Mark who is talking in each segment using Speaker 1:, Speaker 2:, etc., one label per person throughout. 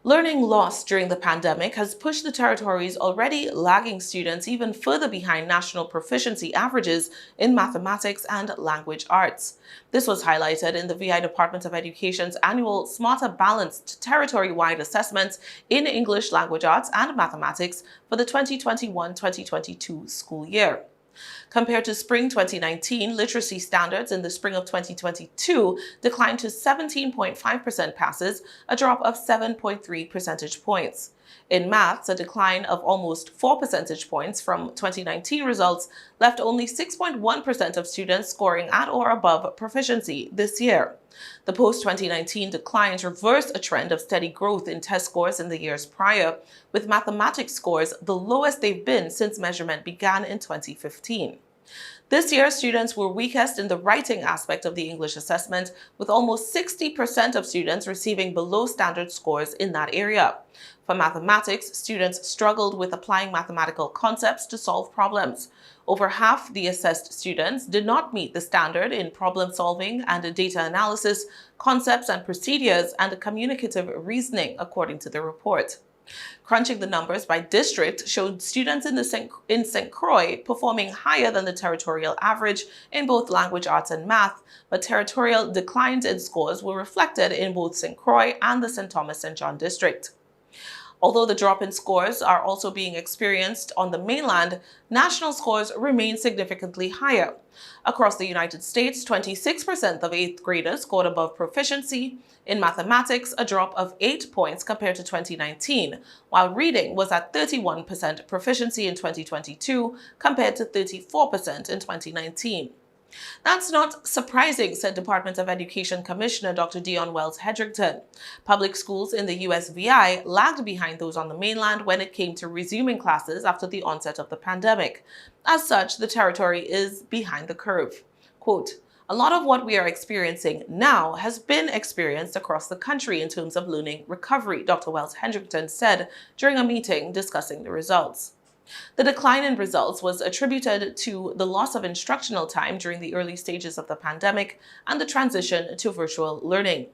Speaker 1: Learning lost during the pandemic has pushed the territory's already lagging students even further behind national proficiency averages in mathematics and language arts. This was highlighted in the VI Department of Education's annual Smarter Balanced Territory-Wide Assessments in English Language Arts and Mathematics for the 2021-2022 school year. Compared to spring 2019, literacy standards in the spring of 2022 declined to 17.5% passes, a drop of 7.3 percentage points. In maths, a decline of almost 4 percentage points from 2019 results left only 6.1% of students scoring at or above proficiency this year. The post-2019 declines reverse a trend of steady growth in test scores in the years prior, with mathematics scores the lowest they've been since measurement began in 2015. This year, students were weakest in the writing aspect of the English assessment, with almost 60% of students receiving below standard scores in that area. For mathematics, students struggled with applying mathematical concepts to solve problems. Over half the assessed students did not meet the standard in problem solving and data analysis, concepts and procedures, and communicative reasoning, according to the report. Crunching the numbers by district showed students in St. Croix performing higher than the territorial average in both language arts and math, but territorial declines in scores were reflected in both St. Croix and the St. Thomas St. John district. Although the drop in scores are also being experienced on the mainland, national scores remain significantly higher. Across the United States, 26% of 8th graders scored above proficiency. In mathematics, a drop of 8 points compared to 2019, while reading was at 31% proficiency in 2022 compared to 34% in 2019. That's not surprising, said Department of Education Commissioner Dr. Dion Wells-Hedrington. Public schools in the USVI lagged behind those on the mainland when it came to resuming classes after the onset of the pandemic. As such, the territory is behind the curve. Quote, "A lot of what we are experiencing now has been experienced across the country in terms of learning recovery," Dr. Wells-Hedrington said during a meeting discussing the results. The decline in results was attributed to the loss of instructional time during the early stages of the pandemic and the transition to virtual learning.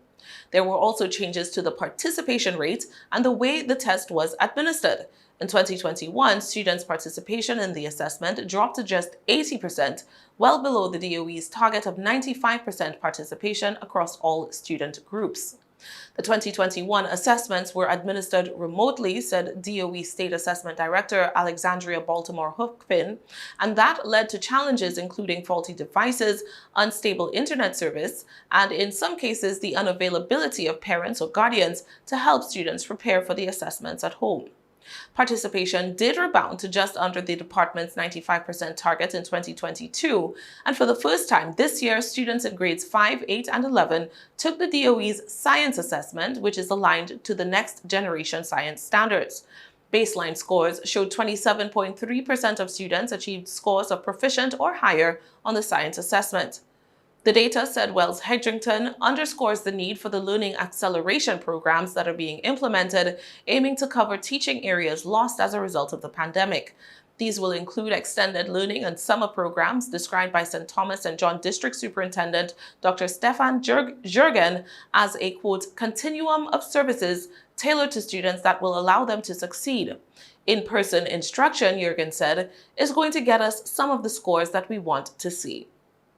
Speaker 1: There were also changes to the participation rate and the way the test was administered. In 2021, students' participation in the assessment dropped to just 80%, well below the DOE's target of 95% participation across all student groups. The 2021 assessments were administered remotely, said DOE State Assessment Director Alexandria Baltimore Hookpin, and that led to challenges including faulty devices, unstable internet service, and in some cases the unavailability of parents or guardians to help students prepare for the assessments at home. Participation did rebound to just under the department's 95% target in 2022, and for the first time this year, students in grades 5, 8, and 11 took the DOE's science assessment, which is aligned to the next generation science standards. Baseline scores showed 27.3% of students achieved scores of proficient or higher on the science assessment. The data, said Wells-Hedrington, underscores the need for the learning acceleration programs that are being implemented, aiming to cover teaching areas lost as a result of the pandemic. These will include extended learning and summer programs described by St. Thomas and John District Superintendent Dr. Stefan Jurgen as a, quote, continuum of services tailored to students that will allow them to succeed. In-person instruction, Jurgen said, is going to get us some of the scores that we want to see.